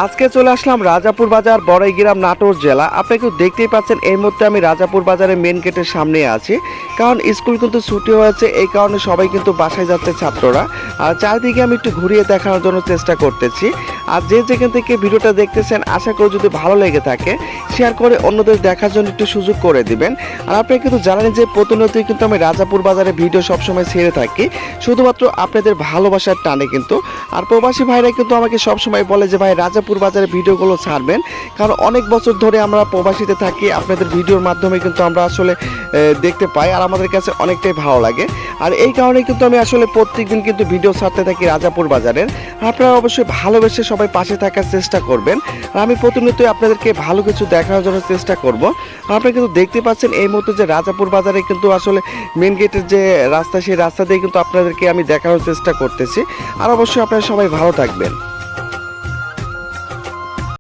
আজকে চলে আসলাম রাজাপুর বাজার, বড়াইগ্রাম, নাটোর জেলা। আপনি কিন্তু দেখতেই পাচ্ছেন এই মুহূর্তে আমি রাজাপুর বাজারের মেন গেটের সামনে আছি, কারণ স্কুল কিন্তু ছুটি হয়েছে, এই কারণে সবাই কিন্তু বাসায় যাচ্ছে ছাত্ররা। আর চারিদিকে আমি একটু ঘুরিয়ে দেখানোর জন্য চেষ্টা করতেছি। আর যে যেখান থেকে ভিডিওটা দেখতেছেন, আশা করি যদি ভালো লেগে থাকে শেয়ার করে অন্যদের দেখার জন্য একটু সুযোগ করে দিবেন। আর আপনি কিন্তু জানেন যে প্রতিনিয়তই কিন্তু আমি রাজাপুর বাজারে ভিডিও সবসময় ছেড়ে থাকি, শুধুমাত্র আপনাদের ভালোবাসার টানে কিন্তু। আর প্রবাসী ভাইরা কিন্তু আমাকে সবসময় বলে যে ভাই রাজাপুর বাজারে ভিডিওগুলো ছাড়বেন, কারণ অনেক বছর ধরে আমরা প্রবাসীতে থাকি, আপনাদের ভিডিওর মাধ্যমে কিন্তু আমরা আসলে দেখতে পাই, আর আমাদের কাছে অনেকটাই ভালো লাগে। আর এই কারণে কিন্তু আমি আসলে প্রত্যেকদিন কিন্তু ভিডিও ছাড়তে থাকি রাজাপুর বাজারের। আপনারা অবশ্যই ভালোবেসে সবাই পাশে থাকার চেষ্টা করবেন, আর আমি প্রতিনিয়তই আপনাদেরকে ভালো কিছু দেখানোর জন্য চেষ্টা করব। আপনারা কিন্তু দেখতে পাচ্ছেন এই মুহূর্তে যে রাজাপুর বাজারে কিন্তু আসলে মেন গেটের যে রাস্তা, সেই রাস্তা দিয়ে কিন্তু আপনাদেরকে আমি দেখানোর চেষ্টা করতেছি। আর অবশ্যই আপনারা সবাই ভালো থাকবেন।